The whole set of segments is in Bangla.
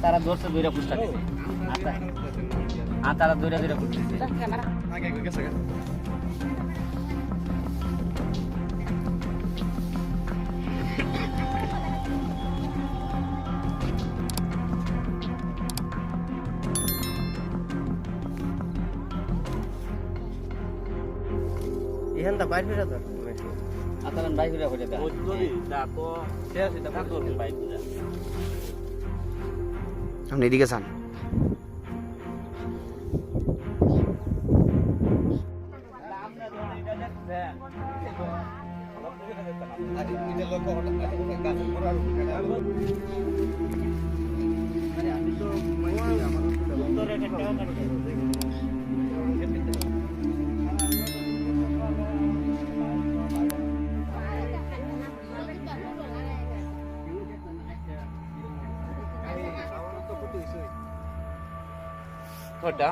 তারা ধরছে দুইটা ফুটটা দিছে তারা দুইটা ফুট দিছে এখানটা বাইরে ফেরা তো আতারান বাইক করে হয়ে যায় আপনি এদিকে যান ওটা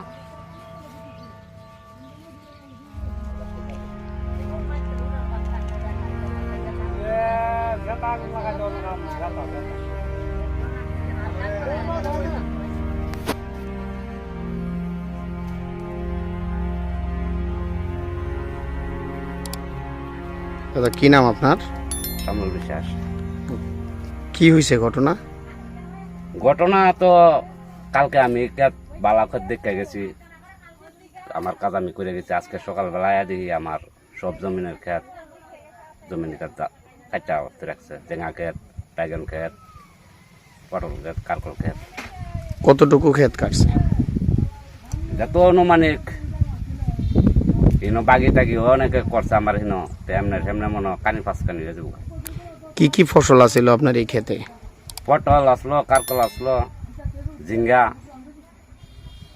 দাদা কি নাম আপনার? সমল বিশ্বাস। কি হয়েছে ঘটনা? ঘটনা তো কালকে আমি একটা বালাখত দেখতে গেছি, আমার কাজ আমি করে গেছি। আজকে সকালবেলায় দেখি আমার সব জমিনের ক্ষেত কাটা রাখছে, টেঙা ক্ষেত, বেগুন ক্ষেত, পটল ক্ষেত, কারকল ক্ষেত। কতটুকু ক্ষেত কাটছে? এটা তো অনুমানিক বাগি টাগি অনেকে করছে আমার তেমনে মনে কানি পাঁচ কানি হয়ে যাবো। কি কি ফসল আছিল আপনার এই ক্ষেতে? পটল আসলো, কারকল আসলো, ঝিঙ্গা,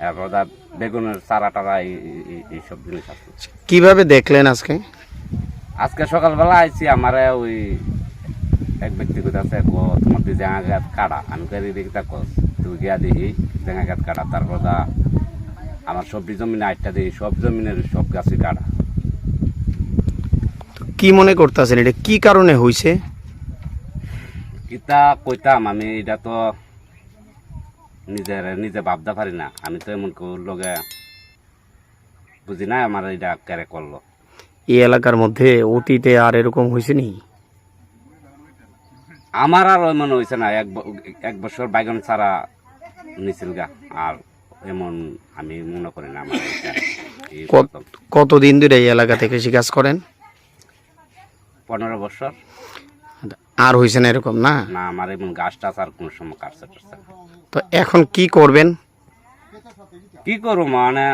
এরপর বেগুনের চারা টারা এইসব জিনিস আসলো। কিভাবে দেখলেন আজকে? আজকে সকালবেলা আইছি, আমার ওই এক ব্যক্তি কোথাছে তোমার তুই জেঙা গাছ কাটা, আমি দেখি তা কস তুই গিয়া দেখি জেঙা গাছ কাটা। তারপর আমার সবজি জমিনে আটটা দেখি সব জমিনের সব গাছই কাটা। কি মনে করতেছেন এটা কি কারণে হয়েছে? কিতা কইতাম আমি, এটা তো নিজে ভাবতে পারি না। আমি তো এমন লগে বুঝি না আমার এটা কেরে করলো। এই এলাকার মধ্যে অতীতে আর এরকম হয়েছে নি? আমার আর ওই মনে হয়েছে না, এক বছর বাইগন ছাড়া নিছিল গা, আর এমন আমি মনে করি না। আমার কতদিন ধরে এই এলাকাতে কৃষিকাজ করেন? 15 বছর। আর হয়েছে না এরকম? না না, আমার এমন গাছ টাছ আর কোনো সময় কাটছে টাটছে না। তো এখন কি করবেন? কি করবো মানে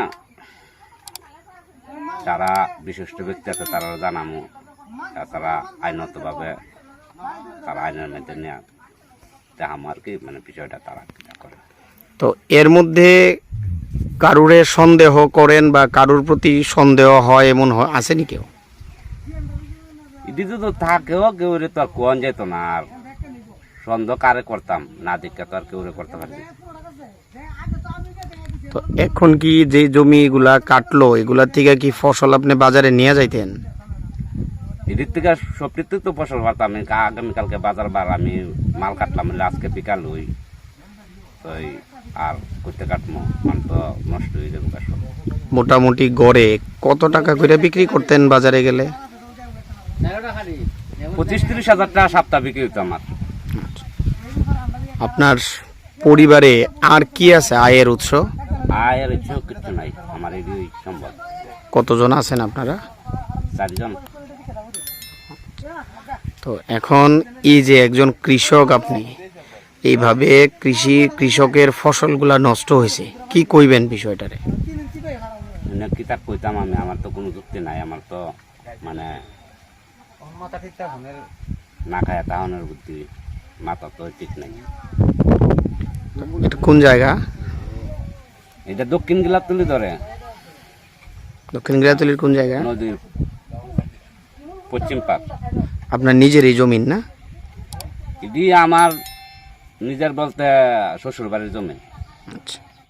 যারা বিশিষ্ট ব্যক্তি আছে তারা জানামো, তাছাড়া আইনত ভাবে তারা আইনের মধ্যে নিয়ে দেখামো আর কি, মানে বিষয়টা তারা করে। তো এর মধ্যে কারুরে সন্দেহ করেন বা কারুর প্রতি সন্দেহ হয় এমন আসেনি কেউ? এদিকে তো থাকেও কেউ তো আর কোন যেত না, আর সন্দেহ কারে করতাম না, দীক্ষা তো আর কেউ করতে পারি। তো এখন কি যে জমিগুলা কাটলো এগুলা থেকে কি ফসল আপনি বাজারে নিয়ে যাইতেন? এদিক থেকে সবটির তো ফসল পারতাম। আগামীকালকে বাজার বার, আমি মাল কাটলাম, আজকে বিকাল হই তো আর করতে কাটবো, মান তো নষ্ট হয়ে যাবে। মোটামুটি গড়ে কত টাকা করে বিক্রি করতেন বাজারে গেলে? 25-30 হাজার টাকা সপ্তাহ বিক্রি হতো আমার। আপনার পরিবারে আর কি আছে আয়ের উৎস? আয়ের উৎস কিছু নাই, আমার এই সম্ভব। কতজন আছেন আপনারা? 4 জন। তো এখন এই যে একজন কৃষক, আপনি এইভাবে কৃষকের ফসলগুলা নষ্ট হয়েছে, কি কইবেন বিষয়টারে? কি তা কইতাম আমি, আমার তো কোনো যুক্তি নাই। আমার তো মানে না খায় তাহনের বুদ্ধি, মাথা তো ঠিক নাই। এটা কোন জায়গা? এটা দক্ষিণ গিলাতুলি ধরে। দক্ষিণ গিলাতুলির কোন জায়গা? নদীর পশ্চিম পার। আপনার নিজের এই জমিন না? এটি আমার নিজের বলতে শ্বশুর বাড়ির জমি। আচ্ছা।